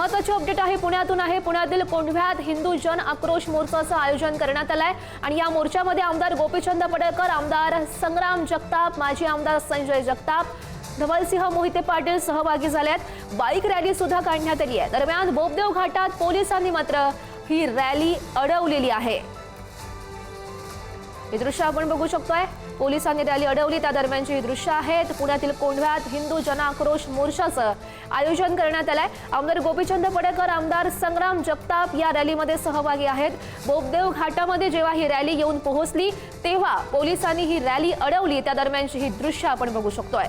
महत्त्वाची अपडेट आहे पुण्यातून आहे। पुण्यातील कोंढव्यात हिंदू जन आक्रोश मोर्चाचं आयोजन करण्यात आलंय आणि या मोर्चामध्ये आमदार गोपीचंद पडळकर, आमदार संग्राम जगताप, माजी आमदार संजय जगताप, धवलसिंह मोहिते पाटील सहभागी झालेत। बाईक रॅली सुद्धा काढण्यात आली आहे। दरम्यान बोबदेव घाटात पोलिसांनी मात्र ही रॅली अडवलेली आहे। हे दृश्य आपण बघू शकतोय, पोलिसांनी रॅली अडवली त्या दरम्यानची ही दृश्य आहेत। पुण्यातील कोंढव्यात हिंदू जन आक्रोश मोर्चाचं आयोजन करण्यात आलंय। आमदार गोपीचंद पडळकर, आमदार संग्राम जगताप या रॅलीमध्ये सहभागी आहेत। बोबदेव घाटामध्ये जेव्हा ही रॅली येऊन पोहोचली तेव्हा पोलिसांनी ही रॅली अडवली त्या दरम्यानची ही दृश्य आपण बघू शकतोय।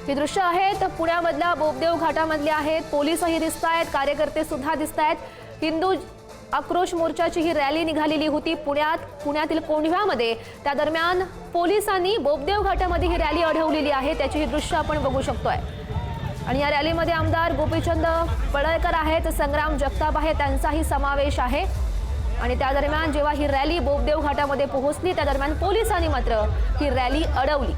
ही दृश्य आहेत पुण्यामधल्या बोबदेव घाटामधली आहेत। पोलीसही दिसत आहेत, कार्यकर्ते सुद्धा दिसत आहेत। हिंदू आक्रोश मोर्चाची ही रॅली निघालेली होती पुण्यातील कोंढव्यामध्ये। त्या दरम्यान पोलिसांनी बोबदेव घाटामध्ये ही रॅली अडवलेली आहे, त्याची ही दृश्य आपण बघू शकतोय। आणि या रॅलीमध्ये आमदार गोपीचंद पडळकर आहेत, संग्राम जगताप आहे, त्यांचाही समावेश आहे। आणि त्या दरम्यान जेव्हा ही रॅली बोबदेव घाटामध्ये पोहोचली त्या दरम्यान पोलिसांनी मात्र ही रॅली अडवली।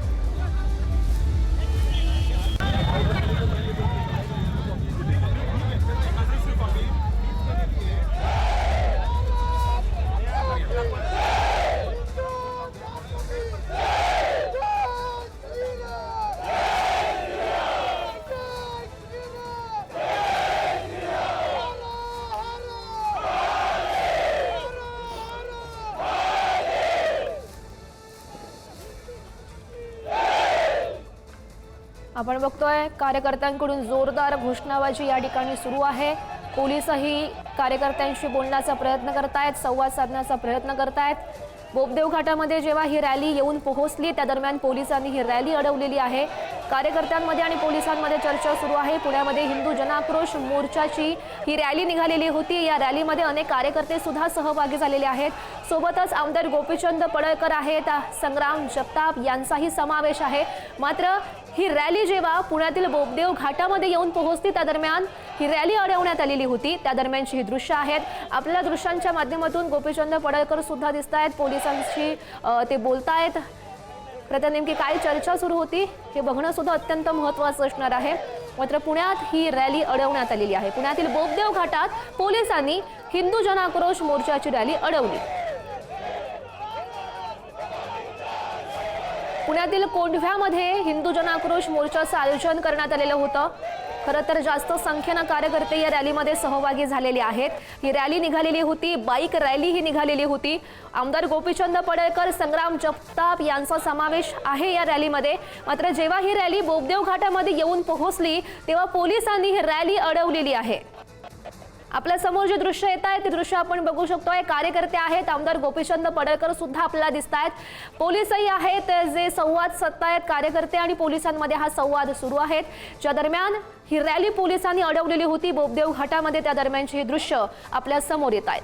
आपण बघतोय कार्यकर्त्यांकडून जोरदार घोषणाबाजी या ठिकाणी सुरू आहे। पोलीसही कार्यकर्त्यांशी बोलण्याचा प्रयत्न करतायत, संवाद साधण्याचा प्रयत्न करतायत। बोबदेव घाटामध्ये जेव्हा ही रॅली येऊन पोहोचली त्या दरम्यान पोलिसांनी ही रॅली अडवलेली आहे। कार्यकर्त्यांमध्ये आणि पोलिसांमध्ये चर्चा सुरू आहे। पुण्यामध्ये हिंदू जन आक्रोश मोर्चाची ही रॅली निघालेली होती। या रॅलीमध्ये अनेक कार्यकर्ते सुद्धा सहभागी झालेले आहेत। सोबतच आमदार गोपीचंद पडळकर आहेत, संग्राम जगताप यांचाही समावेश आहे। मात्र ही रॅली जेव्हा पुण्यातील बोबदेव घाटामध्ये येऊन पोहोचली त्या दरम्यान ही रॅली अडवण्यात आलेली होती। त्या दरम्यानची ही दृश्य आहेत। आपल्या दृश्यांच्या माध्यमातून गोपीचंद पडळकर सुद्धा दिसत आहेत, पोलिसांशी ते बोलतायत। खरं तर नेमकी काय चर्चा सुरू होती हे बघणं सुद्धा अत्यंत महत्त्वाचं असणार आहे। मात्र पुण्यात ही रॅली अडवण्यात आलेली आहे। पुण्यातील बोबदेव घाटात पोलिसांनी हिंदू जन आक्रोश मोर्चाची रॅली अडवली। पुण्यातील कोंढव्यामध्ये हिंदू जन आक्रोश मोर्चाचं आयोजन करण्यात आलेलं होतं। खरं तर जास्त संख्येनं कार्यकर्ते या रॅलीमध्ये सहभागी झालेले आहेत। ही रॅली निघालेली होती, बाईक रॅली ही निघालेली होती। आमदार गोपीचंद पडळकर, संग्राम जगताप यांचा समावेश आहे या रॅलीमध्ये। मात्र जेव्हा ही रॅली बोबदेव घाटामध्ये येऊन पोहोचली तेव्हा पोलिसांनी ही रॅली अडवलेली आहे। आपल्या समोर जे दृश्य येत आहे ते दृश्य आपण बघू शकतोय। कार्यकर्ते आहेत, आमदार गोपीचंद पडळकर सुद्धा आपल्याला दिसत आहेत, पोलीसही आहेत जे संवाद साधतायत। कार्यकर्ते आणि पोलिसांमध्ये हा संवाद सुरू आहे। ज्या दरम्यान ही रॅली पोलिसांनी अडवलेली होती बोबदेव घाटामध्ये त्या दरम्यानची ही दृश्य आपल्या समोर येत आहेत।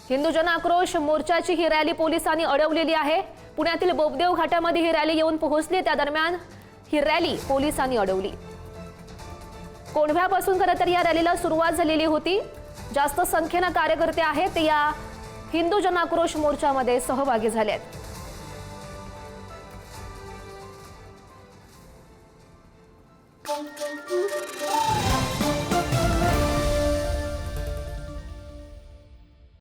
हिंदू जन आक्रोश मोर्चाची ही रॅली पोलिसांनी अडवलेली आहे। पुण्यातील बोबदेव घाटामध्ये ही रॅली येऊन पोहोचली त्या दरम्यान ही रॅली पोलिसांनी अडवली। कोंढव्यापासून खरं तर या रॅलीला सुरुवात झालेली होती। जास्त संख्येनं कार्यकर्ते आहेत ते या हिंदू जन आक्रोश मोर्चामध्ये सहभागी झाले आहेत।